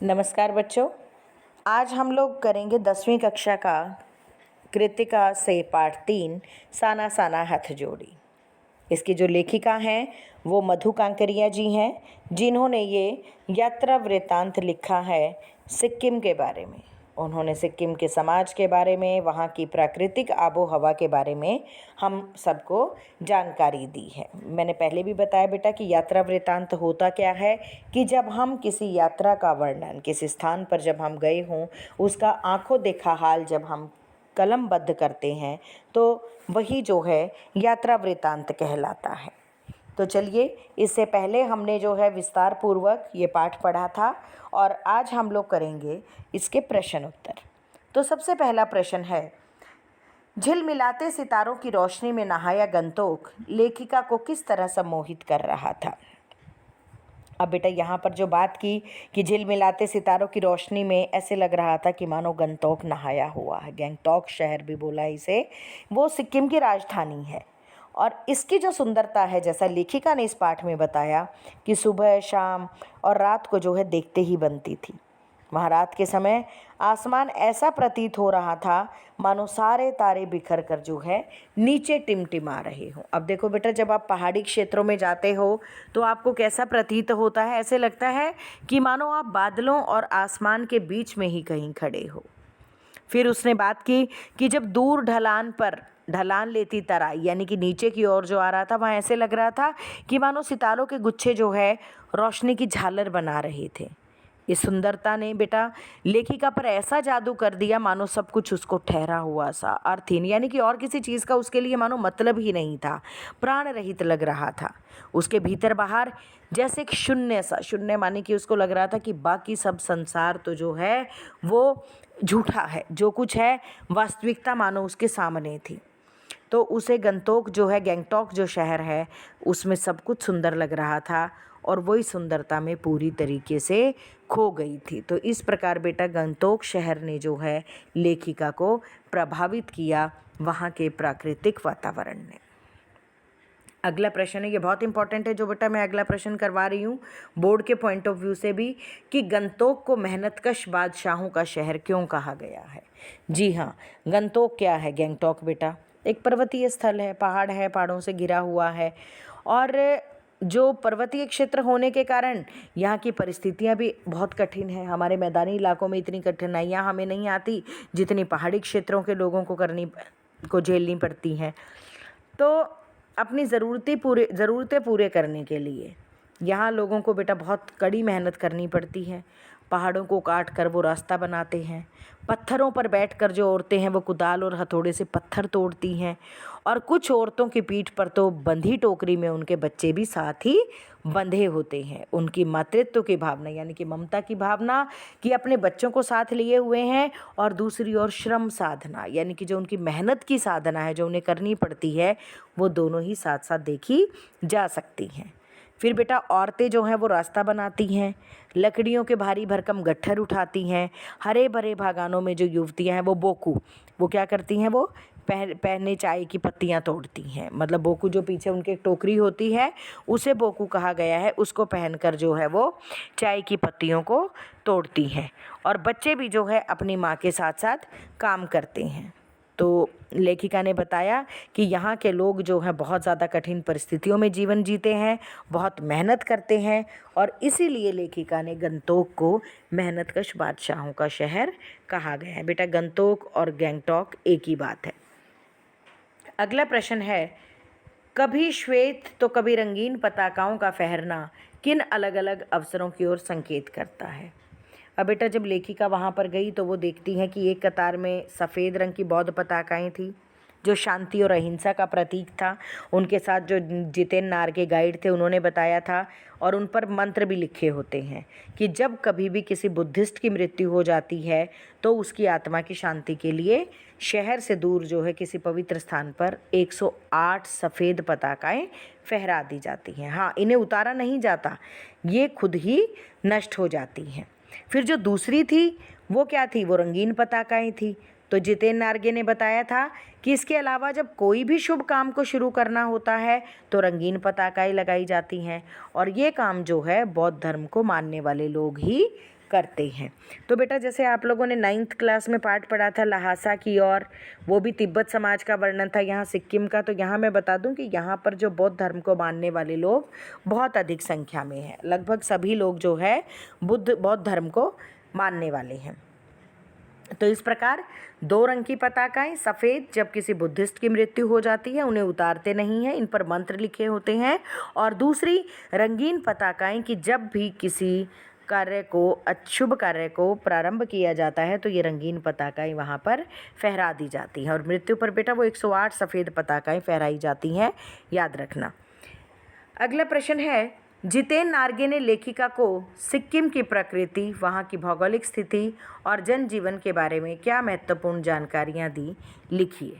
नमस्कार बच्चों। आज हम लोग करेंगे 10वीं कक्षा का कृतिका से पाठ 3 साना साना हथ जोड़ी। इसकी जो लेखिका हैं वो मधु कांकरिया जी हैं, जिन्होंने ये यात्रा वृत्तांत लिखा है सिक्किम के बारे में। उन्होंने सिक्किम के समाज के बारे में, वहाँ की प्राकृतिक आबो हवा के बारे में हम सबको जानकारी दी है। मैंने पहले भी बताया बेटा कि यात्रा वृत्तांत होता क्या है कि जब हम किसी यात्रा का वर्णन, किसी स्थान पर जब हम गए हों, उसका आंखों देखा हाल जब हम कलमबद्ध करते हैं तो वही जो है यात्रा वृत्तांत कहलाता है। तो चलिए, इससे पहले हमने जो है विस्तार पूर्वक ये पाठ पढ़ा था और आज हम लोग करेंगे इसके प्रश्न उत्तर। तो सबसे पहला प्रश्न है, झिलमिलाते सितारों की रोशनी में नहाया गंतोक लेखिका को किस तरह सम्मोहित कर रहा था। अब बेटा यहाँ पर जो बात की कि झिलमिलाते सितारों की रोशनी में ऐसे लग रहा था कि मानो गंतोक नहाया हुआ है। गंगटोक शहर भी बोला इसे, वो सिक्किम की राजधानी है। और इसकी जो सुंदरता है, जैसा लेखिका ने इस पाठ में बताया कि सुबह, शाम और रात को जो है देखते ही बनती थी। वहाँ रात के समय आसमान ऐसा प्रतीत हो रहा था मानो सारे तारे बिखर कर जो है नीचे टिमटिमा रहे हों। अब देखो बेटा, जब आप पहाड़ी क्षेत्रों में जाते हो तो आपको कैसा प्रतीत होता है, ऐसे लगता है कि मानो आप बादलों और आसमान के बीच में ही कहीं खड़े हो। फिर उसने बात की कि जब दूर ढलान पर ढलान लेती तराई, यानी कि नीचे की ओर जो आ रहा था, वहाँ ऐसे लग रहा था कि मानो सितारों के गुच्छे जो है रोशनी की झालर बना रहे थे। इस सुंदरता ने बेटा लेखिका पर ऐसा जादू कर दिया मानो सब कुछ उसको ठहरा हुआ सा, अर्थहीन, यानी कि और किसी चीज़ का उसके लिए मानो मतलब ही नहीं था, प्राण रहित लग रहा था। उसके भीतर बाहर जैसे एक शून्य सा, शून्य माने कि उसको लग रहा था कि बाकी सब संसार तो जो है वो झूठा है, जो कुछ है वास्तविकता मानो उसके सामने थी। तो उसे गंतोक जो है, गंगटोक जो शहर है, उसमें सब कुछ सुंदर लग रहा था और वही सुंदरता में पूरी तरीके से खो गई थी। तो इस प्रकार बेटा गंतोक शहर ने जो है लेखिका को प्रभावित किया, वहाँ के प्राकृतिक वातावरण ने। अगला प्रश्न है, ये बहुत इंपॉर्टेंट है जो बेटा मैं अगला प्रश्न करवा रही हूँ बोर्ड के पॉइंट ऑफ व्यू से भी, कि गंतोक को मेहनतकश बादशाहों का शहर क्यों कहा गया है। जी हाँ, गंतोक क्या है? गंगटोक बेटा एक पर्वतीय स्थल है, पहाड़ है, पहाड़ों से घिरा हुआ है और जो पर्वतीय क्षेत्र होने के कारण यहाँ की परिस्थितियाँ भी बहुत कठिन है। हमारे मैदानी इलाकों में इतनी कठिनाइयाँ हमें नहीं आती जितनी पहाड़ी क्षेत्रों के लोगों को झेलनी पड़ती हैं। तो अपनी ज़रूरतें पूरे करने के लिए यहाँ लोगों को बेटा बहुत कड़ी मेहनत करनी पड़ती है। पहाड़ों को काट कर वो रास्ता बनाते हैं, पत्थरों पर बैठकर जो औरतें हैं वो कुदाल और हथौड़े से पत्थर तोड़ती हैं और कुछ औरतों की पीठ पर तो बंधी टोकरी में उनके बच्चे भी साथ ही बंधे होते हैं। उनकी मातृत्व की भावना, यानी कि ममता की भावना कि अपने बच्चों को साथ लिए हुए हैं, और दूसरी ओर श्रम साधना, यानी कि जो उनकी मेहनत की साधना है जो उन्हें करनी पड़ती है, वो दोनों ही साथ साथ देखी जा सकती हैं। फिर बेटा औरतें जो हैं वो रास्ता बनाती हैं, लकड़ियों के भारी भरकम गट्ठर उठाती हैं। हरे भरे बागानों में जो युवतियां हैं वो क्या करती हैं, वो पहने चाय की पत्तियां तोड़ती हैं। मतलब बोकू जो पीछे उनके टोकरी होती है उसे बोकू कहा गया है, उसको पहनकर जो है वो चाय की पत्तियों को तोड़ती हैं। और बच्चे भी जो है अपनी माँ के साथ साथ काम करते हैं। तो लेखिका ने बताया कि यहाँ के लोग जो हैं बहुत ज़्यादा कठिन परिस्थितियों में जीवन जीते हैं, बहुत मेहनत करते हैं और इसीलिए लेखिका ने गंतोक को मेहनतकश बादशाहों का शहर कहा गया है। बेटा गंतोक और गंगटोक एक ही बात है। अगला प्रश्न है, कभी श्वेत तो कभी रंगीन पताकाओं का फहरना किन अलग अलग अवसरों की ओर संकेत करता है। अब बेटा जब लेखिका वहाँ पर गई तो वो देखती हैं कि एक कतार में सफ़ेद रंग की बौद्ध पताकाएं थी जो शांति और अहिंसा का प्रतीक था। उनके साथ जो जितेन नार के गाइड थे उन्होंने बताया था, और उन पर मंत्र भी लिखे होते हैं कि जब कभी भी किसी बुद्धिस्ट की मृत्यु हो जाती है तो उसकी आत्मा की शांति के लिए शहर से दूर जो है किसी पवित्र स्थान पर 108 सफ़ेद पताकाएं फहरा दी जाती हैं। हाँ, इन्हें उतारा नहीं जाता, ये खुद ही नष्ट हो जाती हैं। फिर जो दूसरी थी वो क्या थी, वो रंगीन पताकाएं थी। तो जितेन नार्गे ने बताया था कि इसके अलावा जब कोई भी शुभ काम को शुरू करना होता है तो रंगीन पताकाएं लगाई जाती हैं, और ये काम जो है बौद्ध धर्म को मानने वाले लोग ही करते हैं। तो बेटा जैसे आप लोगों ने 9th क्लास में पाठ पढ़ा था ल्हासा की ओर, वो भी तिब्बत समाज का वर्णन था यहाँ सिक्किम का। तो यहाँ मैं बता दूँ कि यहाँ पर जो बौद्ध धर्म को मानने वाले लोग बहुत अधिक संख्या में हैं। लगभग सभी लोग जो है बौद्ध धर्म को मानने वाले हैं। तो इस प्रकार 2 रंग की पताकाएं, सफ़ेद जब किसी बुद्धिस्ट की मृत्यु हो जाती है उन्हें उतारते नहीं हैं, इन पर मंत्र लिखे होते हैं। और दूसरी रंगीन पताकाएं कि जब भी किसी शुभ कार्य को प्रारंभ किया जाता है तो ये रंगीन पताकाएं वहाँ पर फहरा दी जाती हैं। और मृत्यु पर बेटा वो 108 सफ़ेद पताकाएं फहराई जाती हैं, याद रखना। अगला प्रश्न है, जितेन नार्गे ने लेखिका को सिक्किम की प्रकृति, वहाँ की भौगोलिक स्थिति और जनजीवन के बारे में क्या महत्वपूर्ण जानकारियाँ दी, लिखिए।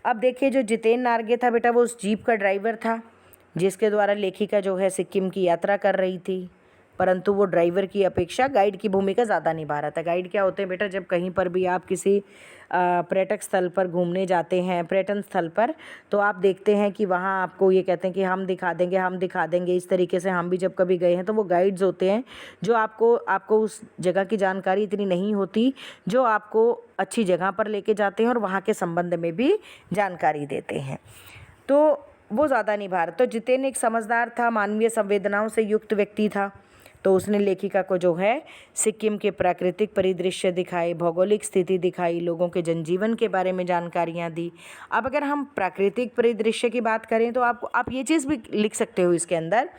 अब देखिए जो जितेन नार्गे था बेटा वो उस जीप का ड्राइवर था जिसके द्वारा लेखिका जो है सिक्किम की यात्रा कर रही थी, परंतु वो ड्राइवर की अपेक्षा गाइड की भूमिका ज़्यादा निभा रहा था। गाइड क्या होते हैं बेटा, जब कहीं पर भी आप किसी पर्यटक स्थल पर घूमने जाते हैं, पर्यटन स्थल पर, तो आप देखते हैं कि वहाँ आपको ये कहते हैं कि हम दिखा देंगे। इस तरीके से हम भी जब कभी गए हैं तो वो गाइड्स होते हैं जो आपको उस जगह की जानकारी इतनी नहीं होती, जो आपको अच्छी जगह पर लेके जाते हैं और वहाँ के संबंध में भी जानकारी देते हैं। तो वो ज़्यादा निभा रहा। तो जितेन एक समझदार था, मानवीय संवेदनाओं से युक्त व्यक्ति था। तो उसने लेखिका को जो है सिक्किम के प्राकृतिक परिदृश्य दिखाए, भौगोलिक स्थिति दिखाई, लोगों के जनजीवन के बारे में जानकारियाँ दी। अब अगर हम प्राकृतिक परिदृश्य की बात करें तो आप ये चीज़ भी लिख सकते हो इसके अंदर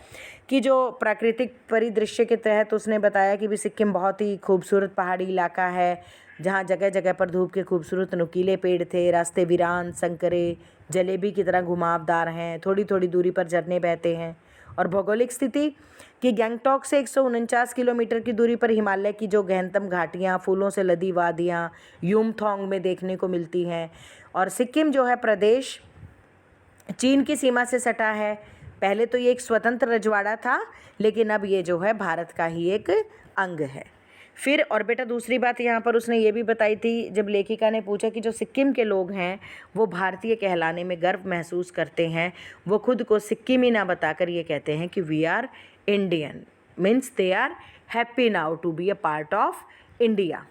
कि जो प्राकृतिक परिदृश्य के तहत उसने बताया कि भी सिक्किम बहुत ही खूबसूरत पहाड़ी इलाका है जहाँ जगह जगह पर धूप के खूबसूरत नुकीले पेड़ थे, रास्ते वीरान, संकरे, जलेबी की तरह घुमावदार हैं, थोड़ी थोड़ी दूरी पर झरने बहते हैं। और भौगोलिक स्थिति कि गैंगटॉक से 149 किलोमीटर की दूरी पर हिमालय की जो गहनतम घाटियाँ, फूलों से लदी वादियाँ युमथांग में देखने को मिलती हैं। और सिक्किम जो है प्रदेश चीन की सीमा से सटा है। पहले तो ये एक स्वतंत्र रजवाड़ा था, लेकिन अब ये जो है भारत का ही एक अंग है। फिर और बेटा दूसरी बात यहाँ पर उसने ये भी बताई थी, जब लेखिका ने पूछा कि जो सिक्किम के लोग हैं वो भारतीय कहलाने में गर्व महसूस करते हैं, वो खुद को सिक्किमी ना बताकर ये कहते हैं कि we are Indian, means they are happy now to be a part of India.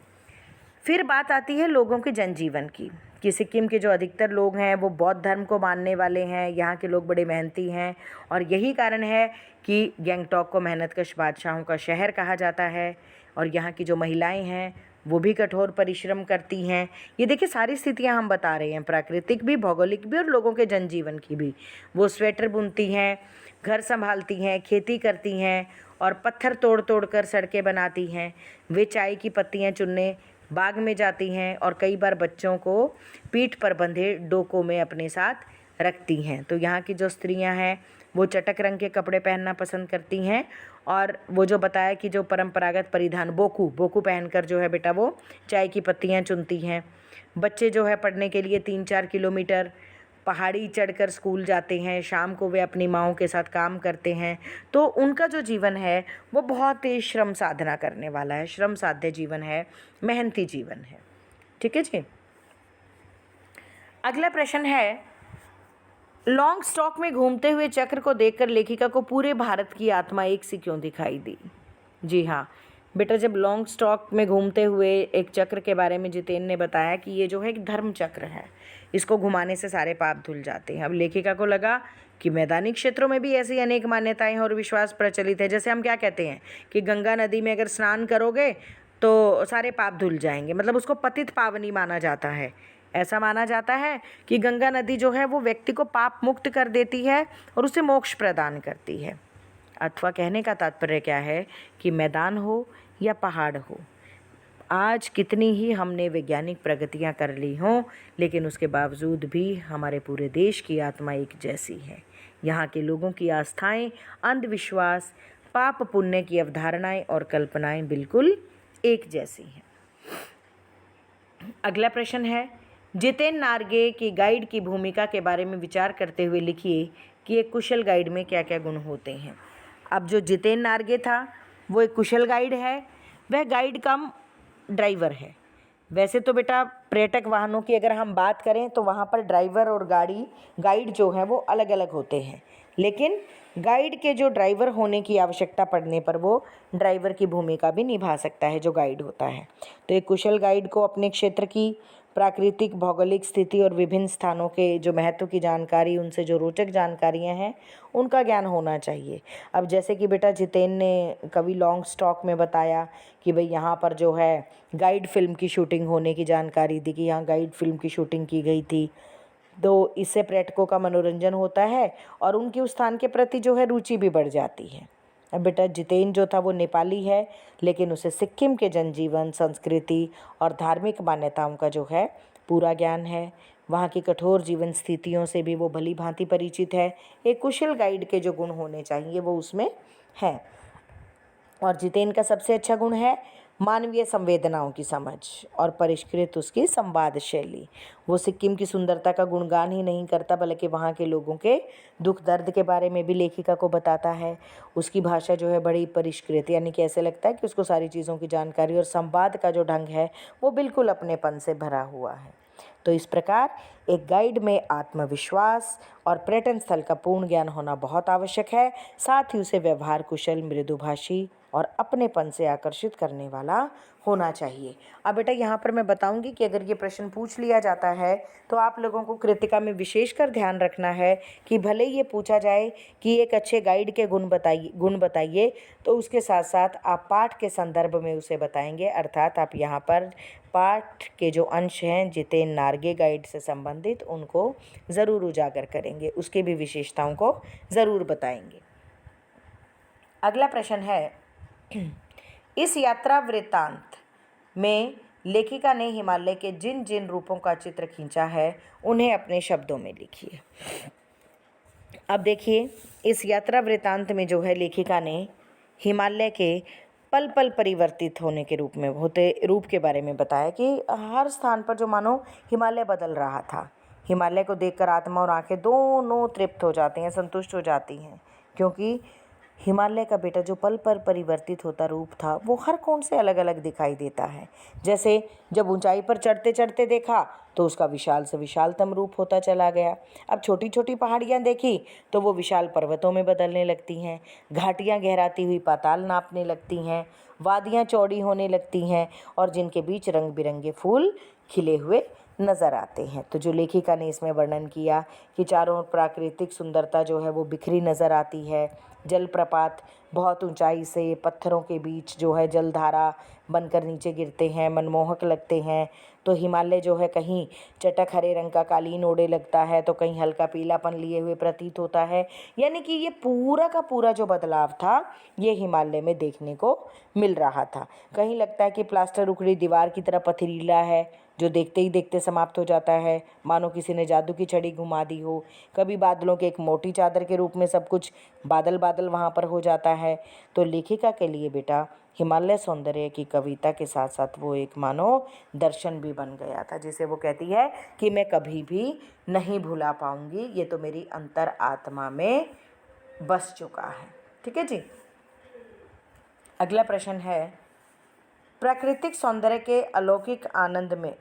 फिर बात आती है लोगों के जनजीवन की कि सिक्किम के जो अधिकतर लोग हैं वो बौद्ध धर्म को मानने वाले हैं। यहाँ के लोग बड़े मेहनती हैं और यही कारण है कि गैंगटॉक को मेहनतकश बादशाहों का शहर कहा जाता है। और यहाँ की जो महिलाएं हैं वो भी कठोर परिश्रम करती हैं। ये देखिए सारी स्थितियाँ हम बता रहे हैं, प्राकृतिक भी, भौगोलिक भी और लोगों के जनजीवन की भी। वो स्वेटर बुनती हैं, घर संभालती हैं, खेती करती हैं और पत्थर तोड़ तोड़ कर सड़कें बनाती हैं। वे चाय की पत्तियाँ चुनने बाग में जाती हैं और कई बार बच्चों को पीठ पर बंधे डोकों में अपने साथ रखती हैं। तो यहाँ की जो स्त्रियाँ हैं वो चटक रंग के कपड़े पहनना पसंद करती हैं। और वो जो बताया कि जो परंपरागत परिधान बोकू पहनकर जो है बेटा वो चाय की पत्तियाँ चुनती हैं। बच्चे जो है पढ़ने के लिए 3-4 किलोमीटर पहाड़ी चढ़कर स्कूल जाते हैं। शाम को वे अपनी माँओं के साथ काम करते हैं। तो उनका जो जीवन है वो बहुत ही श्रम साधना करने वाला है, श्रम साध्य जीवन है, मेहनती जीवन है। ठीक है जी। अगला प्रश्न है, लॉन्ग स्टॉक में घूमते हुए चक्र को देखकर लेखिका को पूरे भारत की आत्मा एक सी क्यों दिखाई दी? जी हाँ बेटा, जब लॉन्ग स्टॉक में घूमते हुए एक चक्र के बारे में जितेन ने बताया कि ये जो है एक धर्म चक्र है, इसको घुमाने से सारे पाप धुल जाते हैं। अब लेखिका को लगा कि मैदानी क्षेत्रों में भी ऐसी अनेक मान्यताएं और विश्वास प्रचलित है। जैसे हम क्या कहते हैं कि गंगा नदी में अगर स्नान करोगे तो सारे पाप धुल जाएंगे, मतलब उसको पतित पावनी माना जाता है। ऐसा माना जाता है कि गंगा नदी जो है वो व्यक्ति को पाप मुक्त कर देती है और उसे मोक्ष प्रदान करती है। अथवा कहने का तात्पर्य क्या है कि मैदान हो या पहाड़ हो, आज कितनी ही हमने वैज्ञानिक प्रगतियां कर ली हों, लेकिन उसके बावजूद भी हमारे पूरे देश की आत्मा एक जैसी है। यहाँ के लोगों की आस्थाएं, अंधविश्वास, पाप पुण्य की अवधारणाएं और कल्पनाएं बिल्कुल एक जैसी हैं। अगला प्रश्न है, जितेन नार्गे की गाइड की भूमिका के बारे में विचार करते हुए लिखिए कि एक कुशल गाइड में क्या क्या गुण होते हैं। अब जो जितेन नार्गे था वो एक कुशल गाइड है, वह गाइड कम ड्राइवर है। वैसे तो बेटा पर्यटक वाहनों की अगर हम बात करें तो वहाँ पर ड्राइवर और गाइड जो है वो अलग अलग होते हैं, लेकिन गाइड के जो ड्राइवर होने की आवश्यकता पड़ने पर वो ड्राइवर की भूमिका भी निभा सकता है जो गाइड होता है। तो एक कुशल गाइड को अपने क्षेत्र की प्राकृतिक भौगोलिक स्थिति और विभिन्न स्थानों के जो महत्व की जानकारी, उनसे जो रोचक जानकारियां हैं, उनका ज्ञान होना चाहिए। अब जैसे कि बेटा जितेन ने कवि लॉन्ग स्टॉक में बताया कि भाई यहाँ पर जो है गाइड फिल्म की शूटिंग होने की जानकारी दी कि यहाँ गाइड फिल्म की शूटिंग की गई थी। तो इससे पर्यटकों का मनोरंजन होता है और उनकी उस स्थान के प्रति जो है रुचि भी बढ़ जाती है। अब बेटा जितेन जो था वो नेपाली है, लेकिन उसे सिक्किम के जनजीवन, संस्कृति और धार्मिक मान्यताओं का जो है पूरा ज्ञान है। वहाँ की कठोर जीवन स्थितियों से भी वो भली भांति परिचित है। एक कुशल गाइड के जो गुण होने चाहिए वो उसमें हैं। और जितेन का सबसे अच्छा गुण है मानवीय संवेदनाओं की समझ और परिष्कृत उसकी संवाद शैली। वो सिक्किम की सुंदरता का गुणगान ही नहीं करता, बल्कि वहाँ के लोगों के दुख दर्द के बारे में भी लेखिका को बताता है। उसकी भाषा जो है बड़ी परिष्कृत, यानी कि ऐसे लगता है कि उसको सारी चीज़ों की जानकारी, और संवाद का जो ढंग है वो बिल्कुल अपनेपन से भरा हुआ है। तो इस प्रकार एक गाइड में आत्मविश्वास और पर्यटन स्थल का पूर्ण ज्ञान होना बहुत आवश्यक है। साथ ही उसे व्यवहार कुशल, मृदुभाषी और अपनेपन से आकर्षित करने वाला होना चाहिए। अब बेटा यहाँ पर मैं बताऊंगी कि अगर ये प्रश्न पूछ लिया जाता है तो आप लोगों को कृतिका में विशेषकर ध्यान रखना है कि भले ये पूछा जाए कि एक अच्छे गाइड के गुण बताइए, तो उसके साथ साथ आप पाठ के संदर्भ में उसे बताएंगे। अर्थात आप यहाँ पर पाठ के जो अंश हैं जितेन नार्गे गाइड से संबंधित, उनको ज़रूर उजागर करेंगे, उसके भी विशेषताओं को ज़रूर बताएंगे। अगला प्रश्न है, इस यात्रा वृत्तांत में लेखिका ने हिमालय के जिन जिन रूपों का चित्र खींचा है उन्हें अपने शब्दों में लिखिए। अब देखिए, इस यात्रा वृत्तांत में जो है लेखिका ने हिमालय के पल पल परिवर्तित होने के रूप के बारे में बताया कि हर स्थान पर जो मानो हिमालय बदल रहा था। हिमालय को देखकर आत्मा और आंखें दोनों तृप्त हो जाती हैं, संतुष्ट हो जाती हैं, क्योंकि हिमालय का बेटा जो पल पर परिवर्तित होता रूप था वो हर कोण से अलग अलग दिखाई देता है। जैसे जब ऊंचाई पर चढ़ते चढ़ते देखा तो उसका विशाल से विशालतम रूप होता चला गया। अब छोटी छोटी पहाड़ियाँ देखी तो वो विशाल पर्वतों में बदलने लगती हैं, घाटियाँ गहराती हुई पाताल नापने लगती हैं, वादियाँ चौड़ी होने लगती हैं और जिनके बीच रंग बिरंगे फूल खिले हुए नज़र आते हैं। तो जो लेखिका ने इसमें वर्णन किया कि चारों ओर प्राकृतिक सुंदरता जो है वो बिखरी नज़र आती है। जलप्रपात बहुत ऊंचाई से पत्थरों के बीच जो है जलधारा बनकर नीचे गिरते हैं, मनमोहक लगते हैं। तो हिमालय जो है कहीं चटक हरे रंग का कालीन ओढ़े लगता है तो कहीं हल्का पीलापन लिए हुए प्रतीत होता है। यानी कि ये पूरा का पूरा जो बदलाव था ये हिमालय में देखने को मिल रहा था। कहीं लगता है कि प्लास्टर उखड़ी दीवार की तरह पथरीला है जो देखते ही देखते समाप्त हो जाता है, मानो किसी ने जादू की छड़ी घुमा दी हो। कभी बादलों के एक मोटी चादर के रूप में सब कुछ बादल बादल वहाँ पर हो जाता है। तो लेखिका के लिए बेटा हिमालय सौंदर्य की कविता के साथ साथ वो एक मानो दर्शन भी बन गया था, जिसे वो कहती है कि मैं कभी भी नहीं भुला पाऊंगी, ये तो मेरी अंतर आत्मा में बस चुका है। ठीक है जी। अगला प्रश्न है, प्राकृतिक सौंदर्य के अलौकिक आनंद में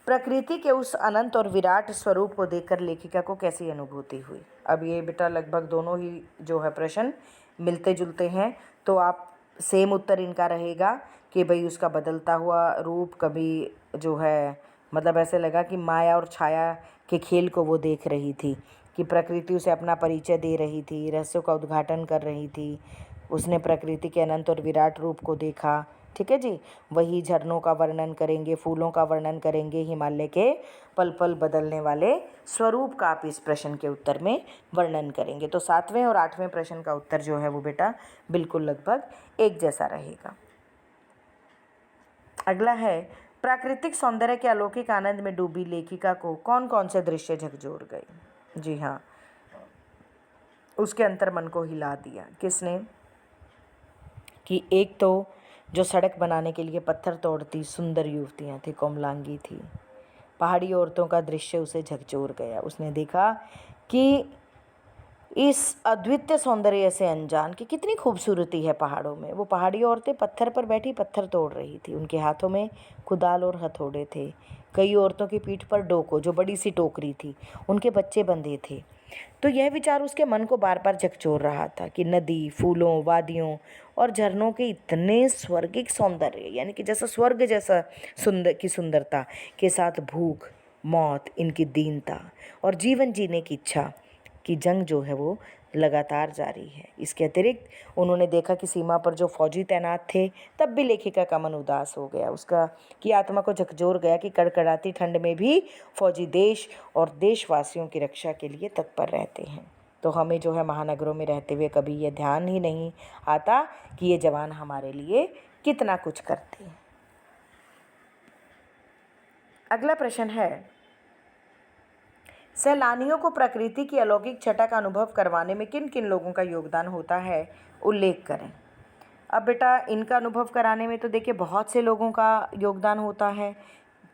प्रकृति के उस अनंत और विराट स्वरूप को देखकर लेखिका को कैसी अनुभूति हुई। अब ये बेटा लगभग दोनों ही जो है प्रश्न मिलते जुलते हैं, तो आप सेम उत्तर इनका रहेगा कि भाई उसका बदलता हुआ रूप, कभी जो है मतलब ऐसे लगा कि माया और छाया के खेल को वो देख रही थी, कि प्रकृति उसे अपना परिचय दे रही थी, रहस्यों का उद्घाटन कर रही थी। उसने प्रकृति के अनंत और विराट रूप को देखा। ठीक है जी। वही झरनों का वर्णन करेंगे, फूलों का वर्णन करेंगे, हिमालय के पल पल बदलने वाले स्वरूप का आप इस प्रश्न के उत्तर में वर्णन करेंगे। तो 7वें और 8वें प्रश्न का उत्तर जो है वो बेटा बिल्कुल लगभग एक जैसा रहेगा। अगला है, प्राकृतिक सौंदर्य के अलौकिक आनंद में डूबी लेखिका को कौन कौन से दृश्य झकझोर गए। जी हाँ, उसके अंतर मन को हिला दिया। किसने? कि एक तो जो सड़क बनाने के लिए पत्थर तोड़ती सुंदर युवतियाँ थी, कोमलांगी थी। पहाड़ी औरतों का दृश्य उसे झकझोर गया। उसने देखा कि इस अद्वितीय सौंदर्य से अनजान कि कितनी खूबसूरती है पहाड़ों में। वो पहाड़ी औरतें पत्थर पर बैठी पत्थर तोड़ रही थी। उनके हाथों में कुदाल और हथौड़े थे। कई औरतों की पीठ पर डोको, जो बड़ी सी टोकरी थी, उनके बच्चे बंधे थे। तो यह विचार उसके मन को बार बार झकझोर रहा था कि नदी, फूलों, वादियों और झरनों के इतने स्वर्गिक सौंदर्य, यानी कि जैसा स्वर्ग जैसा सुंदरता के साथ भूख, मौत, इनकी दीनता और जीवन जीने की इच्छा की जंग जो है वो लगातार जारी है। इसके अतिरिक्त उन्होंने देखा कि सीमा पर जो फौजी तैनात थे, तब भी लेखिका का मन उदास हो गया। उसका की आत्मा को झकझोर गया कि कड़कड़ाती ठंड में भी फौजी देश और देशवासियों की रक्षा के लिए तत्पर रहते हैं। तो हमें जो है महानगरों में रहते हुए कभी ये ध्यान ही नहीं आता कि ये जवान हमारे लिए कितना कुछ करते हैं। अगला प्रश्न है, सैलानियों को प्रकृति की अलौकिक छटा का अनुभव करवाने में किन किन लोगों का योगदान होता है, उल्लेख करें। अब बेटा इनका अनुभव कराने में तो देखिए बहुत से लोगों का योगदान होता है।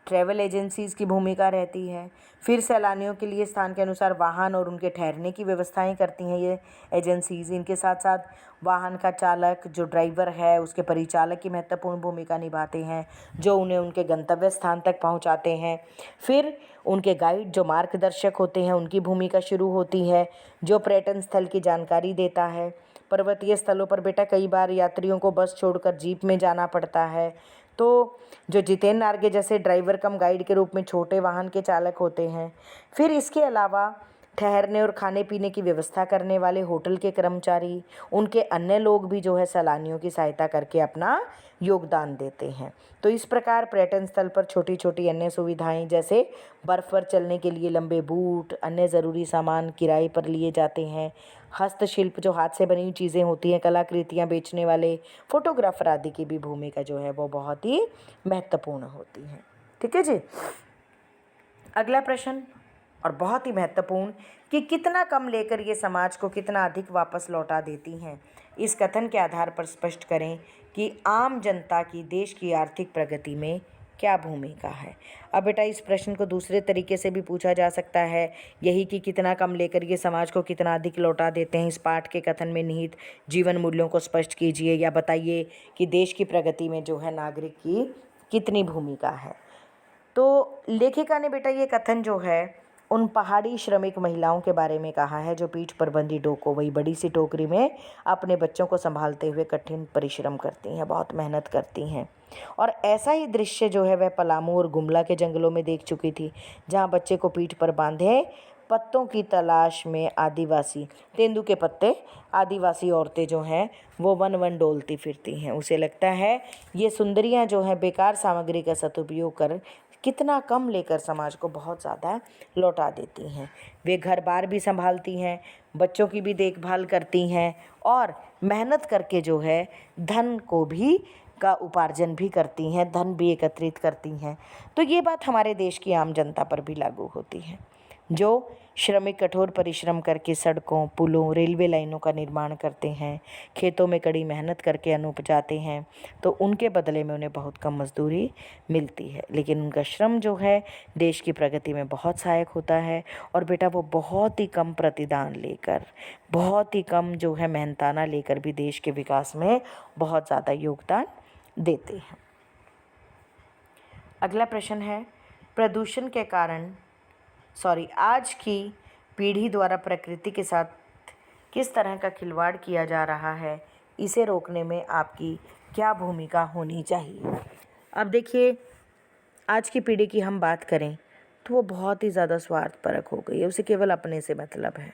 ट्रैवल एजेंसीज़ की भूमिका रहती है। फिर सैलानियों के लिए स्थान के अनुसार वाहन और उनके ठहरने की व्यवस्थाएं करती हैं ये एजेंसीज़। इनके साथ साथ वाहन का चालक, जो ड्राइवर है, उसके परिचालक की महत्वपूर्ण भूमिका निभाते हैं, जो उन्हें उनके गंतव्य स्थान तक पहुंचाते हैं। फिर उनके गाइड, जो मार्गदर्शक होते हैं, उनकी भूमिका शुरू होती है, जो पर्यटन स्थल की जानकारी देता है। पर्वतीय स्थलों पर बेटा कई बार यात्रियों को बस छोड़कर जीप में जाना पड़ता है। तो जो जितेन नार्गे जैसे ड्राइवर कम गाइड के रूप में छोटे वाहन के चालक होते हैं। फिर इसके अलावा ठहरने और खाने पीने की व्यवस्था करने वाले होटल के कर्मचारी, उनके अन्य लोग भी जो है सैलानियों की सहायता करके अपना योगदान देते हैं। तो इस प्रकार पर्यटन स्थल पर छोटी छोटी अन्य सुविधाएं, जैसे बर्फ़ पर चलने के लिए लंबे बूट, अन्य ज़रूरी सामान किराए पर लिए जाते हैं। हस्तशिल्प, जो हाथ से बनी हुई चीज़ें होती हैं, कलाकृतियाँ बेचने वाले फोटोग्राफर आदि की भी भूमिका जो है वो बहुत ही महत्वपूर्ण होती है। ठीक है जी। अगला प्रश्न, और बहुत ही महत्वपूर्ण, कि कितना कम लेकर ये समाज को कितना अधिक वापस लौटा देती हैं। इस कथन के आधार पर स्पष्ट करें कि आम जनता की देश की आर्थिक प्रगति में क्या भूमिका है। अब बेटा इस प्रश्न को दूसरे तरीके से भी पूछा जा सकता है, यही कि कितना कम लेकर ये समाज को कितना अधिक लौटा देते हैं। इस पाठ के कथन में निहित जीवन मूल्यों को स्पष्ट कीजिए, या बताइए कि देश की प्रगति में जो है नागरिक की कितनी भूमिका है। तो लेखिका ने बेटा ये कथन जो है उन पहाड़ी श्रमिक महिलाओं के बारे में कहा है, जो पीठ पर बंधी डोको, वही बड़ी सी टोकरी में अपने बच्चों को संभालते हुए कठिन परिश्रम करती हैं, बहुत मेहनत करती हैं। और ऐसा ही दृश्य जो है वह पलामू और गुमला के जंगलों में देख चुकी थी, जहाँ बच्चे को पीठ पर बांधे पत्तों की तलाश में आदिवासी, तेंदू के पत्ते, आदिवासी औरतें जो हैं वो वन वन डोलती फिरती हैं। उसे लगता है ये सुंदरियाँ जो हैं बेकार सामग्री का सदुपयोग कर कितना कम लेकर समाज को बहुत ज़्यादा लौटा देती हैं। वे घर बार भी संभालती हैं, बच्चों की भी देखभाल करती हैं और मेहनत करके जो है धन को भी का उपार्जन भी करती हैं, धन भी एकत्रित करती हैं। तो ये बात हमारे देश की आम जनता पर भी लागू होती है, जो श्रमिक कठोर परिश्रम करके सड़कों, पुलों, रेलवे लाइनों का निर्माण करते हैं, खेतों में कड़ी मेहनत करके अन्न उपजाते हैं। तो उनके बदले में उन्हें बहुत कम मजदूरी मिलती है, लेकिन उनका श्रम जो है देश की प्रगति में बहुत सहायक होता है। और बेटा वो बहुत ही कम प्रतिदान लेकर, बहुत ही कम जो है मेहनताना लेकर भी देश के विकास में बहुत ज़्यादा योगदान देते हैं। अगला प्रश्न है, प्रदूषण के कारण आज की पीढ़ी द्वारा प्रकृति के साथ किस तरह का खिलवाड़ किया जा रहा है, इसे रोकने में आपकी क्या भूमिका होनी चाहिए। अब देखिए आज की पीढ़ी की हम बात करें तो वो बहुत ही ज़्यादा स्वार्थपरक हो गई है, उसे केवल अपने से मतलब है।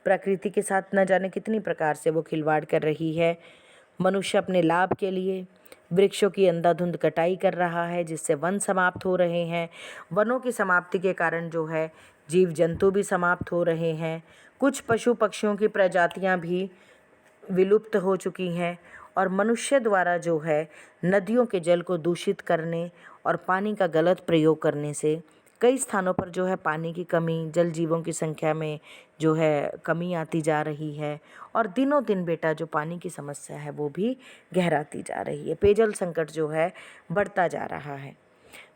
प्रकृति के साथ न जाने कितनी प्रकार से वो खिलवाड़ कर रही है। मनुष्य अपने लाभ के लिए वृक्षों की अंधाधुंध कटाई कर रहा है, जिससे वन समाप्त हो रहे हैं। वनों की समाप्ति के कारण जो है जीव जंतु भी समाप्त हो रहे हैं। कुछ पशु पक्षियों की प्रजातियां भी विलुप्त हो चुकी हैं। और मनुष्य द्वारा जो है नदियों के जल को दूषित करने और पानी का गलत प्रयोग करने से कई स्थानों पर जो है पानी की कमी, जल जीवों की संख्या में जो है कमी आती जा रही है। और दिनों दिन बेटा जो पानी की समस्या है वो भी गहराती जा रही है। पेयजल संकट जो है बढ़ता जा रहा है।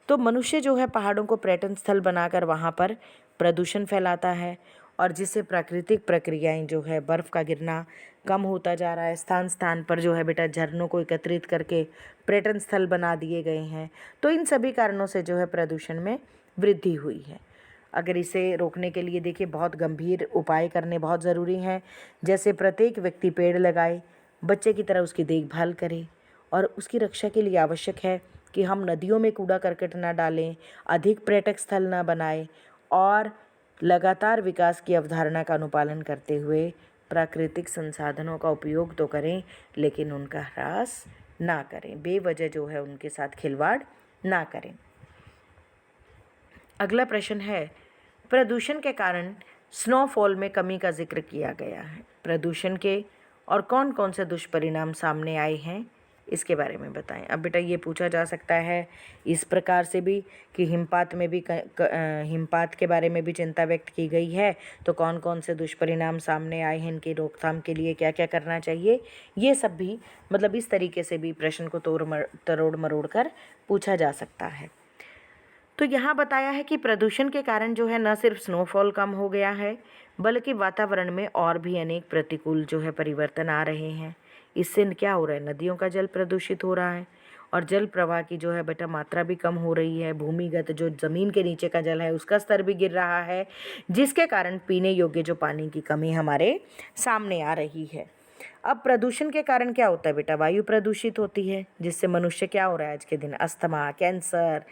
तो मनुष्य जो है पहाड़ों को पर्यटन स्थल बनाकर वहाँ पर प्रदूषण फैलाता है, और जिससे प्राकृतिक प्रक्रियाएं जो है बर्फ़ का गिरना कम होता जा रहा है। स्थान स्थान पर जो है बेटा झरनों को एकत्रित करके पर्यटन स्थल बना दिए गए हैं। तो इन सभी कारणों से जो है प्रदूषण में वृद्धि हुई है। अगर इसे रोकने के लिए देखिए बहुत गंभीर उपाय करने बहुत ज़रूरी हैं। जैसे प्रत्येक व्यक्ति पेड़ लगाए, बच्चे की तरह उसकी देखभाल करे, और उसकी रक्षा के लिए आवश्यक है कि हम नदियों में कूड़ा करकट ना डालें, अधिक पर्यटक स्थल ना बनाएं, और लगातार विकास की अवधारणा का अनुपालन करते हुए प्राकृतिक संसाधनों का उपयोग तो करें, लेकिन उनका ह्रास ना करें, बेवजह जो है उनके साथ खिलवाड़ ना करें। अगला प्रश्न है, प्रदूषण के कारण स्नोफॉल में कमी का जिक्र किया गया है। प्रदूषण के और कौन कौन से दुष्परिणाम सामने आए हैं, इसके बारे में बताएं। अब बेटा ये पूछा जा सकता है इस प्रकार से भी कि हिमपात में भी हिमपात के बारे में भी चिंता व्यक्त की गई है, तो कौन कौन से दुष्परिणाम सामने आए हैं, इनकी रोकथाम के लिए क्या क्या करना चाहिए, ये सब भी मतलब इस तरीके से भी प्रश्न को तरोड़ मरोड़ कर पूछा जा सकता है। तो यहाँ बताया है कि प्रदूषण के कारण जो है न सिर्फ स्नोफॉल कम हो गया है, बल्कि वातावरण में और भी अनेक प्रतिकूल जो है परिवर्तन आ रहे हैं। इससे क्या हो रहा है, नदियों का जल प्रदूषित हो रहा है, और जल प्रवाह की जो है बेटा मात्रा भी कम हो रही है। भूमिगत जो ज़मीन के नीचे का जल है उसका स्तर भी गिर रहा है, जिसके कारण पीने योग्य जो पानी की कमी हमारे सामने आ रही है। अब प्रदूषण के कारण क्या होता है बेटा, वायु प्रदूषित होती है, जिससे मनुष्य क्या हो रहा है आज के दिन, अस्थमा, कैंसर,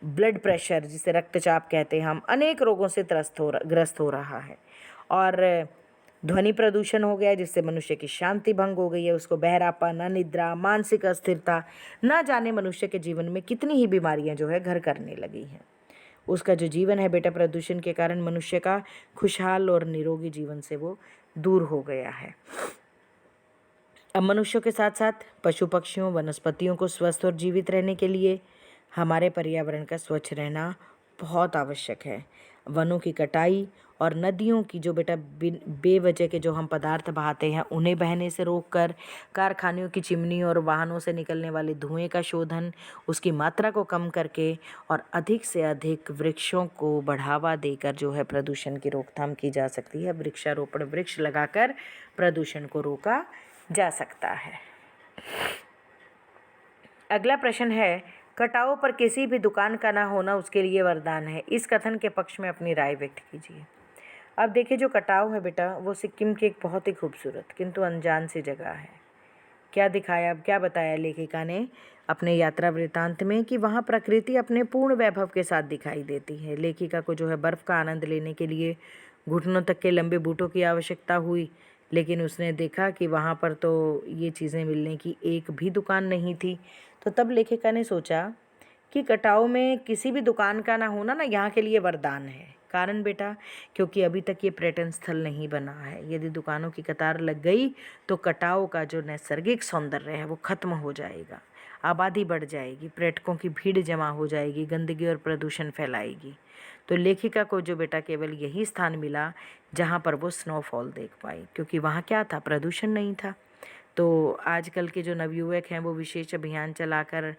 ब्लड प्रेशर जिसे रक्तचाप कहते हैं हम, अनेक रोगों से ग्रस्त हो रहा है। और ध्वनि प्रदूषण हो गया, जिससे मनुष्य की शांति भंग हो गई है, उसको बहरापन, अनिद्रा, मानसिक अस्थिरता, न जाने मनुष्य के जीवन में कितनी ही बीमारियां जो है घर करने लगी हैं। उसका जो जीवन है बेटा प्रदूषण के कारण मनुष्य का खुशहाल और निरोगी जीवन से वो दूर हो गया है। अब मनुष्यों के साथ साथ पशु पक्षियों वनस्पतियों को स्वस्थ और जीवित रहने के लिए हमारे पर्यावरण का स्वच्छ रहना बहुत आवश्यक है। वनों की कटाई और नदियों की जो बेटा बेवजह के जो हम पदार्थ बहाते हैं उन्हें बहने से रोककर, कारखानों की चिमनी और वाहनों से निकलने वाले धुएं का शोधन, उसकी मात्रा को कम करके और अधिक से अधिक वृक्षों को बढ़ावा देकर जो है प्रदूषण की रोकथाम की जा सकती है। वृक्षारोपण, वृक्ष लगाकर प्रदूषण को रोका जा सकता है। अगला प्रश्न है, कटाव पर किसी भी दुकान का ना होना उसके लिए वरदान है। इस कथन के पक्ष में अपनी राय व्यक्त कीजिए। अब देखिए जो कटाव है बेटा वो सिक्किम की एक बहुत ही खूबसूरत किंतु अनजान सी जगह है। क्या दिखाया, अब क्या बताया लेखिका ने अपने यात्रा वृत्तांत में कि वहाँ प्रकृति अपने पूर्ण वैभव के साथ दिखाई देती है। लेखिका को जो है बर्फ़ का आनंद लेने के लिए घुटनों तक के लंबे बूटों की आवश्यकता हुई, लेकिन उसने देखा कि वहाँ पर तो ये चीज़ें मिलने की एक भी दुकान नहीं थी। तो तब लेखिका ने सोचा कि कटाव में किसी भी दुकान का ना होना ना यहाँ के लिए वरदान है। कारण बेटा क्योंकि अभी तक ये पर्यटन स्थल नहीं बना है। यदि दुकानों की कतार लग गई तो कटाव का जो नैसर्गिक सौंदर्य है वो खत्म हो जाएगा, आबादी बढ़ जाएगी, पर्यटकों की भीड़ जमा हो जाएगी, गंदगी और प्रदूषण फैलाएगी। तो लेखिका को जो बेटा केवल यही स्थान मिला जहाँ पर वो स्नोफॉल देख पाई, क्योंकि वहाँ क्या था, प्रदूषण नहीं था। तो आजकल के जो नवयुवक हैं वो विशेष अभियान चलाकर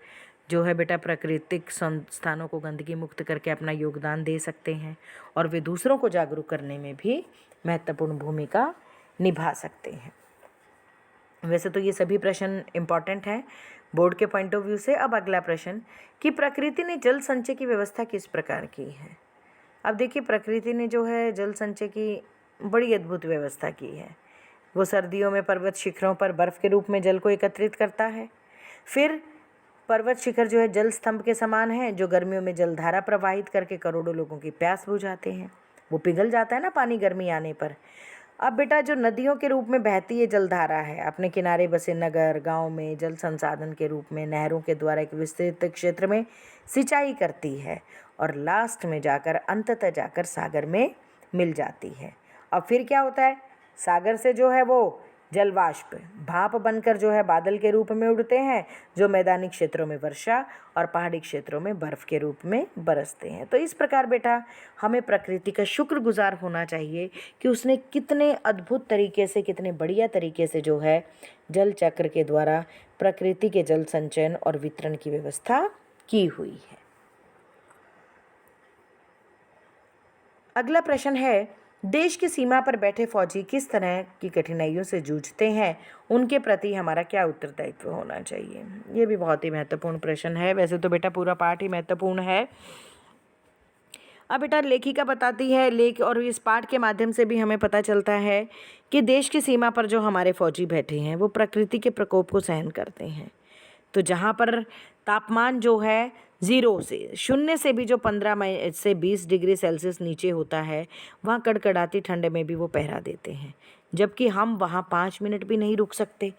जो है बेटा प्राकृतिक संस्थानों को गंदगी मुक्त करके अपना योगदान दे सकते हैं, और वे दूसरों को जागरूक करने में भी महत्वपूर्ण भूमिका निभा सकते हैं। वैसे तो ये सभी प्रश्न इम्पॉर्टेंट हैं बोर्ड के पॉइंट ऑफ व्यू से। अब अगला प्रश्न कि प्रकृति ने जल संचय की व्यवस्था किस प्रकार की है। अब देखिए प्रकृति ने जो है जल संचय की बड़ी अद्भुत व्यवस्था की है। वो सर्दियों में पर्वत शिखरों पर बर्फ़ के रूप में जल को एकत्रित करता है। फिर पर्वत शिखर जो है जल स्तंभ के समान है, जो गर्मियों में जलधारा प्रवाहित करके करोड़ों लोगों की प्यास बुझाते हैं। वो पिघल जाता है ना पानी गर्मी आने पर। अब बेटा जो नदियों के रूप में बहती है जलधारा है, अपने किनारे बसे नगर गांव में जल संसाधन के रूप में नहरों के द्वारा एक विस्तृत क्षेत्र में सिंचाई करती है, और लास्ट में जाकर अंततः जाकर सागर में मिल जाती है। अब फिर क्या होता है, सागर से जो है वो जलवाष्प भाप बनकर जो है बादल के रूप में उड़ते हैं, जो मैदानी क्षेत्रों में वर्षा और पहाड़ी क्षेत्रों में बर्फ़ के रूप में बरसते हैं। तो इस प्रकार बेटा हमें प्रकृति का शुक्रगुजार होना चाहिए कि उसने कितने अद्भुत तरीके से, कितने बढ़िया तरीके से जो है जल चक्र के द्वारा प्रकृति के जल संचयन और वितरण की व्यवस्था की हुई है। अगला प्रश्न है, देश की सीमा पर बैठे फौजी किस तरह की कठिनाइयों से जूझते हैं, उनके प्रति हमारा क्या उत्तरदायित्व होना चाहिए। ये भी बहुत ही महत्वपूर्ण प्रश्न है। वैसे तो बेटा पूरा पाठ ही महत्वपूर्ण है। अब बेटा लेखिका बताती है और इस पाठ के माध्यम से भी हमें पता चलता है कि देश की सीमा पर जो हमारे फौजी बैठे हैं वो प्रकृति के प्रकोप को सहन करते हैं। तो जहाँ पर तापमान जो है 0 से 0 से भी जो 15 से 20 डिग्री सेल्सियस नीचे होता है, वहाँ कड़कड़ाती ठंड में भी वो पहरा देते हैं, जबकि हम वहाँ 5 मिनट भी नहीं रुक सकते।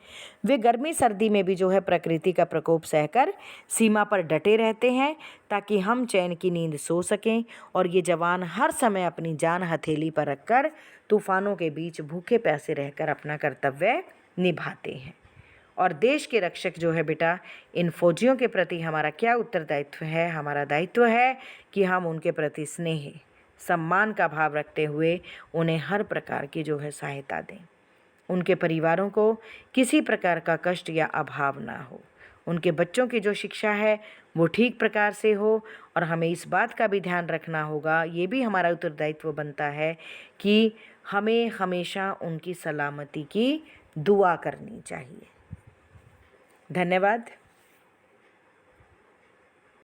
वे गर्मी सर्दी में भी जो है प्रकृति का प्रकोप सहकर सीमा पर डटे रहते हैं, ताकि हम चैन की नींद सो सकें। और ये जवान हर समय अपनी जान हथेली पर रखकर तूफानों के बीच भूखे प्यासे रहकर अपना कर्तव्य निभाते हैं। और देश के रक्षक जो है बेटा, इन फौजियों के प्रति हमारा क्या उत्तरदायित्व है? हमारा दायित्व है कि हम उनके प्रति स्नेह सम्मान का भाव रखते हुए उन्हें हर प्रकार की जो है सहायता दें। उनके परिवारों को किसी प्रकार का कष्ट या अभाव ना हो। उनके बच्चों की जो शिक्षा है वो ठीक प्रकार से हो। और हमें इस बात का भी ध्यान रखना होगा, ये भी हमारा उत्तरदायित्व बनता है कि हमें हमेशा उनकी सलामती की दुआ करनी चाहिए। धन्यवाद।